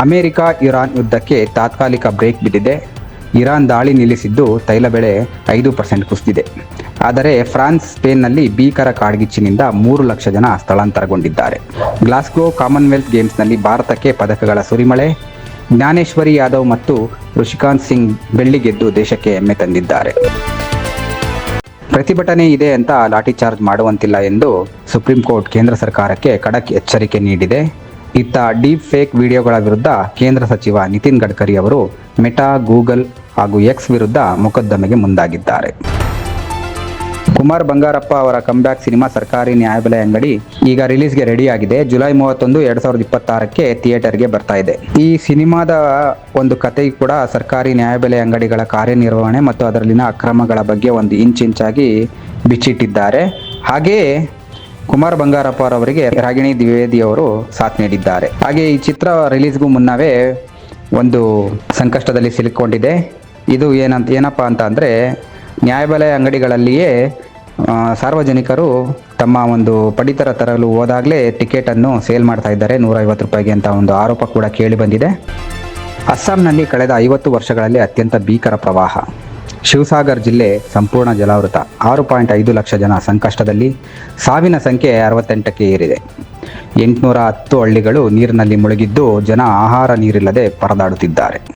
America Iran ಯುದ್ಧಕ್ಕೆ ತಾತ್ಕಾಲಿಕ break ಬಿದ್ದಿದೆ. ಇರಾನ್ ದಾಳಿ ನಿಲ್ಲಿಸಿದ್ದು ತೈಲ ಬೆಲೆ 5% ಕುಸಿದಿದೆ. ಆದರೆ ಫ್ರಾನ್ಸ್, ಸ್ಪೇನ್ನಲ್ಲಿ ಭೀಕರ ಕಾಡ್ಗಿಚ್ಚಿನಿಂದ 3 ಲಕ್ಷ ಜನ ಸ್ಥಳಾಂತರಗೊಂಡಿದ್ದಾರೆ. ಗ್ಲಾಸ್ಗೋ ಕಾಮನ್ವೆಲ್ತ್ ಗೇಮ್ಸ್ನಲ್ಲಿ ಭಾರತಕ್ಕೆ ಪದಕಗಳ ಸುರಿಮಳೆ. ಜ್ಞಾನೇಶ್ವರಿ ಯಾದವ್ ಮತ್ತು ಋಷಿಕಾಂತ್ ಸಿಂಗ್ ಬೆಳ್ಳಿ ಗೆದ್ದು ದೇಶಕ್ಕೆ ಹೆಮ್ಮೆ ತಂದಿದ್ದಾರೆ. ಪ್ರತಿಭಟನೆ ಇದೆ ಅಂತ ಲಾಠಿ ಚಾರ್ಜ್ ಮಾಡುವಂತಿಲ್ಲ ಎಂದು ಸುಪ್ರೀಂ ಕೋರ್ಟ್ ಕೇಂದ್ರ ಸರ್ಕಾರಕ್ಕೆ ಖಡಕ್ ಎಚ್ಚರಿಕೆ ನೀಡಿದೆ. ಇತ್ತ ಡೀಪ್ ಫೇಕ್ ವಿಡಿಯೋಗಳ ವಿರುದ್ಧ ಕೇಂದ್ರ ಸಚಿವ ನಿತಿನ್ ಗಡ್ಕರಿ ಅವರು ಮೆಟಾ, ಗೂಗಲ್ ಹಾಗೂ ಎಕ್ಸ್ ವಿರುದ್ಧ ಮೊಕದ್ದಮೆಗೆ ಮುಂದಾಗಿದ್ದಾರೆ. ಕುಮಾರ್ ಬಂಗಾರಪ್ಪ ಅವರ ಕಂಬ್ಯಾಕ್ ಸಿನಿಮಾ ಸರ್ಕಾರಿ ನ್ಯಾಯಬೆಲೆ ಅಂಗಡಿ ಈಗ ರಿಲೀಸ್ಗೆ ರೆಡಿ ಆಗಿದೆ. ಜುಲೈ 31, 2026ಕ್ಕೆ ಥಿಯೇಟರ್ಗೆ ಬರ್ತಾ ಇದೆ. ಈ ಸಿನಿಮಾದ ಒಂದು ಕಥೆ ಕೂಡ ಸರ್ಕಾರಿ ನ್ಯಾಯಬೆಲೆ ಅಂಗಡಿಗಳ ಕಾರ್ಯನಿರ್ವಹಣೆ ಮತ್ತು ಅದರಲ್ಲಿನ ಅಕ್ರಮಗಳ ಬಗ್ಗೆ ಒಂದು ಇಂಚಾಗಿ ಬಿಚ್ಚಿಟ್ಟಿದ್ದಾರೆ. ಹಾಗೆಯೇ ಕುಮಾರ್ ಬಂಗಾರಪ್ಪ ಅವರಿಗೆ ರಾಗಿಣಿ ದ್ವಿವೇದಿ ಅವರು ಸಾಥ್ ನೀಡಿದ್ದಾರೆ. ಹಾಗೆ ಈ ಚಿತ್ರ ರಿಲೀಸ್ಗೂ ಮುನ್ನವೇ ಒಂದು ಸಂಕಷ್ಟದಲ್ಲಿ ಸಿಲುಕೊಂಡಿದೆ. ಇದು ಏನಪ್ಪ ಅಂತ ಅಂದರೆ, ನ್ಯಾಯಬೆಲೆ ಅಂಗಡಿಗಳಲ್ಲಿಯೇ ಸಾರ್ವಜನಿಕರು ತಮ್ಮ ಒಂದು ಪಡಿತರ ತರಲು ಹೋದಾಗಲೇ ಟಿಕೆಟನ್ನು ಸೇಲ್ ಮಾಡ್ತಾ ಇದ್ದಾರೆ 150 ರೂಪಾಯಿಗೆ ಅಂತ ಒಂದು ಆರೋಪ ಕೂಡ ಕೇಳಿ ಬಂದಿದೆ. ಅಸ್ಸಾಂನಲ್ಲಿ ಕಳೆದ 50 ವರ್ಷಗಳಲ್ಲಿ ಅತ್ಯಂತ ಭೀಕರ ಪ್ರವಾಹ. ಶಿವಸಾಗರ್ ಜಿಲ್ಲೆ ಸಂಪೂರ್ಣ ಜಲಾವೃತ. 6.5 ಲಕ್ಷ ಜನ ಸಂಕಷ್ಟದಲ್ಲಿ. ಸಾವಿನ ಸಂಖ್ಯೆ 68ಕ್ಕೆ ಏರಿದೆ. 810 ಹಳ್ಳಿಗಳು ನೀರಿನಲ್ಲಿ ಮುಳುಗಿದ್ದು ಜನ ಆಹಾರ ನೀರಿಲ್ಲದೆ ಪರದಾಡುತ್ತಿದ್ದಾರೆ.